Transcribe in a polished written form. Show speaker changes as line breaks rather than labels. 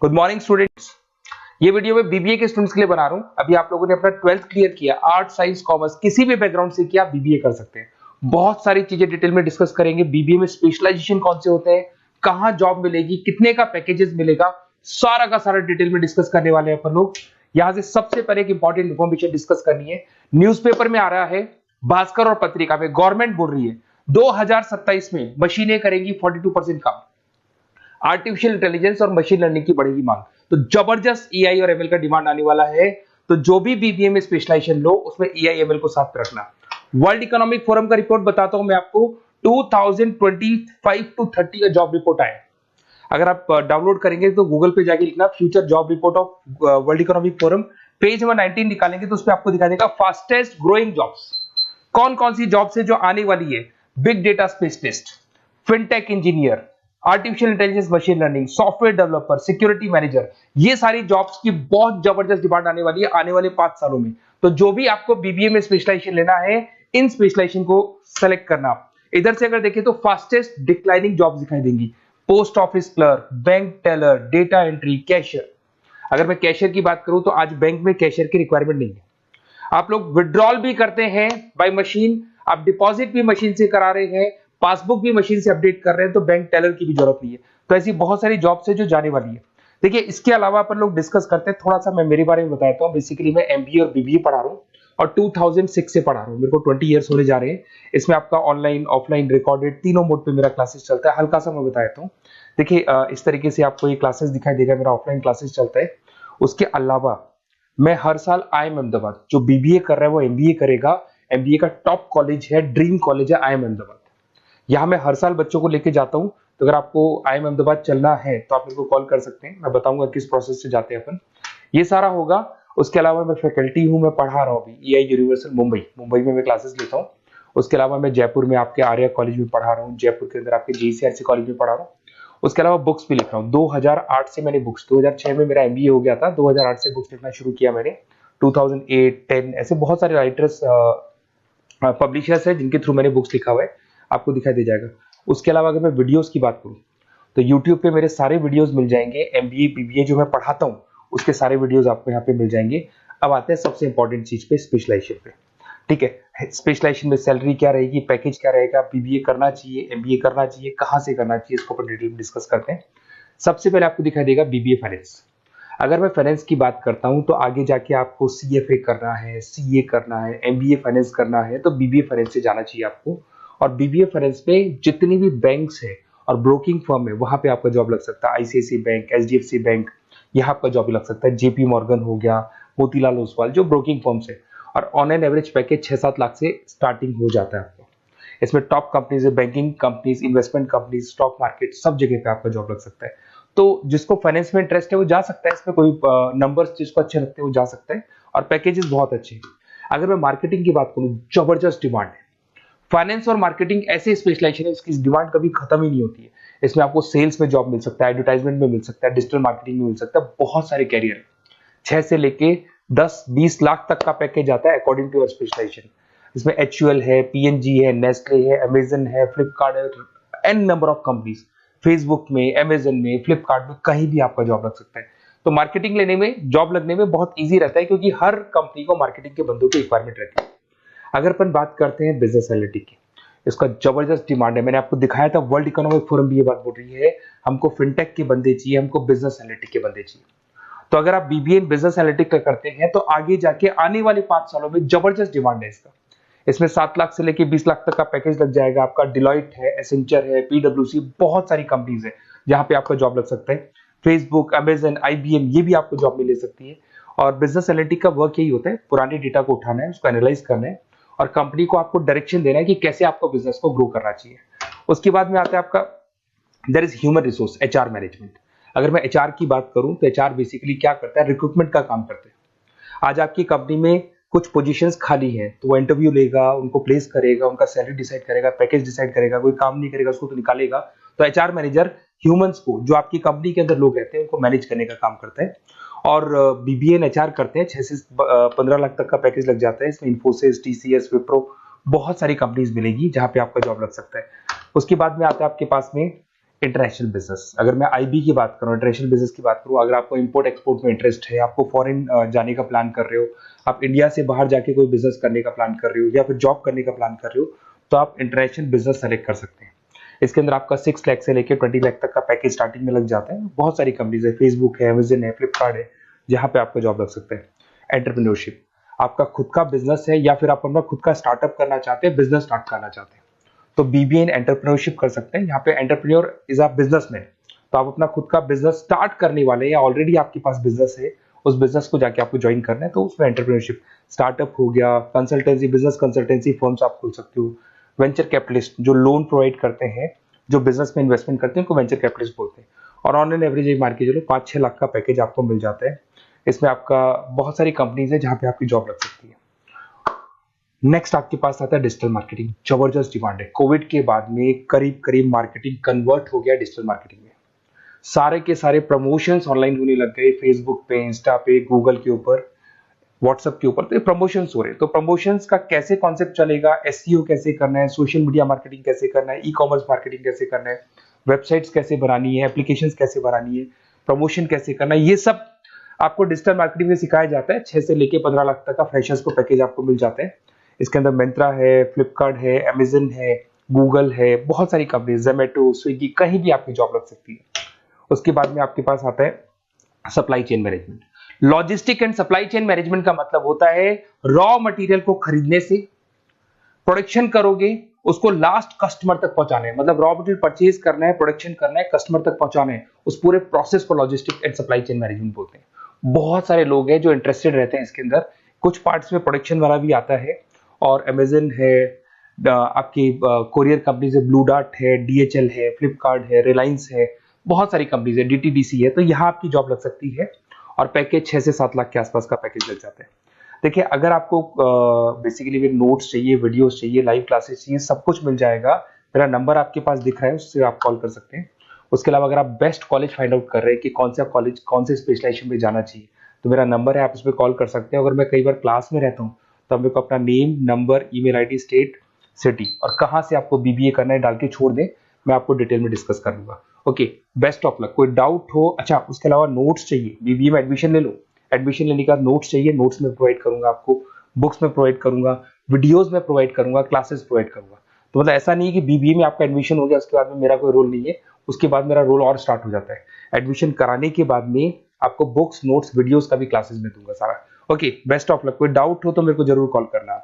Good morning students. ये video मैं BBA के स्टूडेंट्स के लिए बना रहा हूँ। अभी आप लोगों ने अपना 12th क्लियर किया, आर्ट साइंस कॉमर्स किसी भी बैकग्राउंड से किया, बीबीए कर सकते हैं। बहुत सारी चीजें डिटेल में डिस्कस करेंगे। बीबीए में स्पेशलाइजेशन कौन से होते हैं, कहाँ जॉब मिलेगी, कितने का पैकेजेस मिलेगा, सारा का सारा डिटेल में डिस्कस करने वाले हैं अपन लोग। यहाँ से सबसे पहले एक इंपॉर्टेंट इन्फॉर्मेशन डिस्कस करनी है। न्यूज़पेपर में आ रहा है, भास्कर और पत्रिका में गवर्नमेंट बोल रही है 2027 में मशीनें करेंगी 42% काम। आर्टिफिशियल इंटेलिजेंस और मशीन लर्निंग की बढ़ेगी मांग, तो जबरदस्त एआई और एमएल का डिमांड आने वाला है। तो जो भी बीबीए में स्पेशलाइजेशन लो उसमें एआई एमएल को साथ रखना। वर्ल्ड इकोनॉमिक फोरम का रिपोर्ट बताता हूं मैं आपको, 2025 टू 30 का जॉब रिपोर्ट आया। अगर आप डाउनलोड करेंगे तो गूगल पे जाके लिखना future job report of world economic forum, page number 19 निकालेंगे तो उस पर आपको दिखा देगा फास्टेस्ट ग्रोइंग जॉब्स कौन कौन सी जॉब्स है जो आने वाली है। Big data specialist, fintech engineer, artificial intelligence machine learning, software developer, security manager, ये सारी जॉब्स की बहुत जबरदस्त डिमांड आने वाली है आने वाले 5 सालों में। तो जो भी आपको बीबीए में स्पेशलाइजेशन लेना है, इन स्पेशलाइजेशन को सेलेक्ट करना। इधर से अगर देखें तो फास्टेस्ट डिक्लाइनिंग जॉब्स दिखाई देंगी, post office clerk, bank teller, data entry, cashier. अगर मैं कैशियर की बात करूं तो आज बैंक में कैशियर की रिक्वायरमेंट नहीं है। आप लोग विड्रॉल भी करते हैं बाय मशीन, आप डिपॉजिट भी मशीन से करा रहे हैं, पासबुक भी मशीन से अपडेट कर रहे हैं, तो बैंक टेलर की भी जरूरत नहीं है। तो ऐसी बहुत सारी जॉब्स है जो जाने वाली है। देखिए, इसके अलावा अपन लोग डिस्कस करते हैं, थोड़ा सा मैं मेरे बारे में बताता हूँ। बेसिकली मैं एमबीए और बीबीए पढ़ा रहा हूँ और 2006 से पढ़ा रहा हूँ। मेरे को 20 ईयर्स होने जा रहे हैं। इसमें आपका ऑनलाइन, ऑफलाइन, रिकॉर्डेड तीनों मोड पे मेरा क्लासेस चलता है। हल्का सा मैं बताता हूँ। देखिए, इस तरीके से आपको ये क्लासेस दिखाई देगा, मेरा ऑफलाइन क्लासेस चलता है। उसके अलावा मैं हर साल IIM अहमदाबाद, जो बीबीए कर रहा है वो एमबीए करेगा, एमबीए का टॉप कॉलेज है, ड्रीम कॉलेज है IIM अहमदाबाद। यहाँ मैं हर साल बच्चों को लेके जाता हूँ। तो अगर आपको IIM अहमदाबाद चलना है तो आप मेरे को कॉल कर सकते हैं, मैं बताऊंगा किस प्रोसेस से जाते हैं अपन। ये सारा होगा। उसके अलावा मैं फैकल्टी हूँ, मैं पढ़ा रहा हूँ अभी EI यूनिवर्सल मुंबई में मैं क्लासेस लेता हूँ। उसके अलावा मैं जयपुर में आपके आर्या कॉलेज में पढ़ा रहा हूँ, जयपुर के अंदर आपके JCRC कॉलेज में पढ़ा रहा हूँ। उसके अलावा बुक्स भी लिख रहा हूँ। 2008 से मैंने बुक्स, 2006 में मेरा MBA हो गया था, 2008 से बुक्स लिखना शुरू किया मैंने। 2008, 10 ऐसे बहुत सारे राइटर्स, पब्लिशर्स है जिनके थ्रू मैंने बुक्स लिखा हुआ है, आपको दिखाई दे जाएगा। उसके अलावा अगर मैं वीडियोस की बात करूं तो यूट्यूब पे मेरे सारे वीडियोस मिल जाएंगे। MBA BBA जो मैं पढ़ाता हूं उसके सारे वीडियोस आपको यहाँ पे मिल जाएंगे। अब आते हैं सबसे इंपॉर्टेंट चीज पे, स्पेशलाइजेशन पे। ठीक है, स्पेशलाइजेशन में सैलरी क्या रहेगी, पैकेज क्या रहेगा, बीबीए करना चाहिए, MBA करना चाहिए, कहाँ से करना चाहिए, इसको अपन डिटेल में डिस्कस करते हैं। सबसे पहले आपको दिखाई देगा BBA फाइनेंस। अगर मैं फाइनेंस की बात करता हूं तो आगे जाके आपको CFA करना है, CA करना है, MBA फाइनेंस करना है, तो BBA फाइनेंस से जाना चाहिए आपको। और BBA फाइनेंस में जितनी भी बैंक्स है और ब्रोकिंग फर्म है वहां पे आपका जॉब लग सकता है। ICICI बैंक, HDFC बैंक, यहाँ आपका जॉब लग सकता है। JP मॉर्गन हो गया, मोतीलाल ओसवाल, जो ब्रोकिंग फर्म्स है। और on an average package 6-7 lakh से स्टार्टिंग हो जाता है आपको। इसमें टॉप कंपनीज है, banking companies, investment companies, stock market, सब जगह पे आपका जॉब लग सकता है। तो जिसको फाइनेंस में इंटरेस्ट है वो जा सकता है, इसमें कोई नंबर्स जिसको अच्छे लगते हैं वो जा सकता है, और पैकेजेस बहुत अच्छे हैं। अगर मैं मार्केटिंग की बात करूं, जबरदस्त डिमांड है। फाइनेंस और मार्केटिंग ऐसे स्पेशलाइजेशन है, इसकी डिमांड कभी खत्म ही नहीं होती है। इसमें आपको सेल्स में जॉब मिल सकता है, एडवर्टाइजमेंट में मिल सकता है, डिजिटल मार्केटिंग में मिल सकता है, बहुत सारे कैरियर, 6 से लेके 10-20 लाख तक का पैकेज आता है अकॉर्डिंग टू योर स्पेशलाइजेशन। इसमें HUL है, PNG है, नेस्ले है, अमेजन है, फ्लिपकार्ट है, n number of companies, Facebook में, अमेजन में, फ्लिपकार्ट में, कहीं भी आपका जॉब लग सकता है। तो मार्केटिंग लेने में, जॉब लगने में बहुत इजी रहता है, क्योंकि हर कंपनी को मार्केटिंग के बंदों की रिक्वायरमेंट रहती है। अगर अपन बात करते हैं बिजनेस एनालिटिक की, इसका जबरदस्त डिमांड है। मैंने आपको दिखाया था, वर्ल्ड इकोनॉमिक फोरम भी ये बात बोल रही है, हमको फिनटेक के बंदे चाहिए, हमको बिजनेस एनालिटिक के बंदे चाहिए। तो अगर आप BBA इन बिजनेस एनालिटिक करते हैं तो आगे जाके आने वाले 5 सालों में जबरदस्त डिमांड है इसका। इसमें 7 लाख से लेके 20 लाख तक का पैकेज लग जाएगा आपका। डिलॉयट है, एसेंचर है, PwC, बहुत सारी कंपनीज है जहां पे आपका जॉब लग सकता है। फेसबुक, अमेजन, IBM, ये भी आपको जॉब में ले सकती है। और बिजनेस एनालिटिक का वर्क यही होता है, पुराने डेटा को उठाना है, उसको एनालाइज करना है और कंपनी को आपको डायरेक्शन देना है कि कैसे आपको बिजनेस को ग्रो करना चाहिए। उसके बाद में आता है आपका, there is human resource, HR management. अगर मैं HR की बात करूं तो HR बेसिकली क्या करता है, रिक्रूटमेंट का काम करते हैं। आज आपकी कंपनी में कुछ पोजीशंस खाली हैं तो वो इंटरव्यू लेगा, उनको प्लेस करेगा, उनका सैलरी डिसाइड करेगा, पैकेज डिसाइड करेगा, कोई काम नहीं करेगा उसको तो निकालेगा। तो HR मैनेजर ह्यूमंस को, जो आपकी कंपनी के अंदर लोग रहते हैं, उनको मैनेज करने का काम करता है। और BBA एंड HR करते हैं, 6 से 15 लाख तक का पैकेज लग जाता है। इसमें इन्फोसिस, TCS, विप्रो, बहुत सारी कंपनीज मिलेगी जहां पे आपका जॉब लग सकता है। उसके बाद में आता है आपके पास में इंटरनेशनल बिजनेस, अगर मैं आईबी की बात करूं, इंटरनेशनल बिजनेस की बात करूं, अगर आपको इंपोर्ट एक्सपोर्ट में इंटरेस्ट है, आपको फॉरेन जाने का प्लान कर रहे हो, आप इंडिया से बाहर जाके कोई बिजनेस करने का प्लान कर रहे हो या फिर जॉब करने का प्लान कर रहे हो, तो आप इंटरनेशनल बिजनेस सेलेक्ट कर सकते हैं। इसके अंदर आपका 6 लाख से लेकर 20 लाख तक का पैकेज स्टार्टिंग में लग जाता है। बहुत सारी कंपनीज है, फेसबुक है, अमेजन है, फ्लिपकार्ट है, जहां पे आपका जॉब लग सकता है। एंटरप्रेन्योरशिप, आपका खुद का बिजनेस है या फिर आप अपना खुद का स्टार्टअप करना चाहते हैं, बिजनेस स्टार्ट करना चाहते हैं, तो बीबीए इन एंटरप्रेन्योरशिप कर सकते हैं। यहाँ पे एंटरप्रेन्योर इज अ बिजनेसमैन, तो आप अपना खुद का बिजनेस स्टार्ट करने वाले हैं या ऑलरेडी आपके पास बिजनेस है, उस बिजनेस को जाके आपको ज्वाइन करना है, तो उसमें एंटरप्रेन्योरशिप। स्टार्टअप हो गया, कंसल्टेंसी, बिजनेस कंसल्टेंसी फर्म्स आप खोल सकते हो। वेंचर कैपिटलिस्ट जो लोन प्रोवाइड करते हैं, जो बिजनेस में इन्वेस्टमेंट करते हैं, उनको वेंचर कैपिटलिस्ट बोलते हैं। और ऑन एन एवरेज मान के चलो 5-6 लाख का पैकेज आपको मिल जाता है। इसमें आपका बहुत सारी कंपनीज है जहां पे आपकी जॉब लग सकती है। नेक्स्ट आपके पास आता है डिजिटल मार्केटिंग। जबरदस्त डिमांड है, कोविड के बाद में करीब करीब मार्केटिंग कन्वर्ट हो गया डिजिटल मार्केटिंग में। सारे के सारे प्रमोशंस ऑनलाइन होने लग गए, फेसबुक पे, इंस्टा पे, गूगल के ऊपर, व्हाट्सएप के ऊपर, तो ये प्रमोशंस हो रहे हैं। तो प्रमोशंस का कैसे कॉन्सेप्ट चलेगा, एसईओ कैसे करना है, सोशल मीडिया मार्केटिंग कैसे करना है, ई कॉमर्स मार्केटिंग कैसे करना है, वेबसाइट्स कैसे बनानी है, एप्लीकेशंस कैसे बनानी है, प्रमोशन कैसे करना है, ये सब आपको डिजिटल मार्केटिंग में सिखाया जाता है। 6 से लेके 15 लाख तक का फ्रेशर्स को पैकेज आपको मिल जाता है। इसके अंदर मिंत्रा है, फ्लिपकार्ट है, अमेजन है, गूगल है, बहुत सारी कंपनी, जोमेटो, स्विगी, कहीं भी आपकी जॉब लग सकती है। उसके बाद में आपके पास आता है supply chain management. Logistic and supply chain management का मतलब होता है रॉ मटेरियल को खरीदने से, प्रोडक्शन करोगे, उसको लास्ट कस्टमर तक पहुंचाना है, मतलब रॉ मटेरियल परचेज करना है, प्रोडक्शन करना है, कस्टमर तक पहुंचाना है, उस पूरे प्रोसेस को logistic and supply chain management बोलते हैं। बहुत सारे लोग हैं जो इंटरेस्टेड रहते हैं इसके अंदर। कुछ पार्ट्स में प्रोडक्शन वाला भी आता है, और अमेजन है, आपकी कोरियर कंपनीज है, ब्लू डार्ट है, डीएचएल है, फ्लिपकार्ट है, रिलायंस है, बहुत सारी कंपनीज है, डीटीडीसी है, तो यहाँ आपकी जॉब लग सकती है। और पैकेज 6 से 7 लाख के आसपास का पैकेज लग जाता है। देखिए, अगर आपको बेसिकली नोट्स चाहिए, वीडियोस चाहिए, लाइव क्लासेस चाहिए, सब कुछ मिल जाएगा। मेरा नंबर आपके पास दिख रहा है, उससे आप कॉल कर सकते हैं। उसके अलावा अगर आप बेस्ट कॉलेज फाइंड आउट कर रहे हैं कि कौन सा कॉलेज, कौन से स्पेशलाइजेशन में जाना चाहिए, तो मेरा नंबर है, आप उस पर कॉल कर सकते हैं। अगर मैं कई बार क्लास में रहता हूँ, तो मेरे को अपना name, number, email ID, state, city और कहाँ से आपको बीबीए करना है डाल के छोड़ दें, मैं आपको डिटेल में डिस्कस कर लूंगा। Okay, best of luck. कोई डाउट हो, अच्छा उसके अलावा नोट्स चाहिए, बीबीए में एडमिशन ले लो, एडमिशन लेने का नोट्स चाहिए, नोट्स में प्रोवाइड करूंगा आपको, बुक्स में प्रोवाइड करूंगा, वीडियोस में प्रोवाइड करूंगा, क्लासेस प्रोवाइड करूंगा। तो मतलब ऐसा नहीं है कि बीबीए में आपका एडमिशन हो गया उसके बाद में मेरा कोई रोल नहीं है, उसके बाद मेरा रोल और स्टार्ट हो जाता है। एडमिशन कराने के बाद में आपको बुक्स, नोट्स, वीडियोस का भी क्लासेस में दूंगा सारा। Okay, best of luck. कोई डाउट हो तो मेरे को जरूर कॉल करना।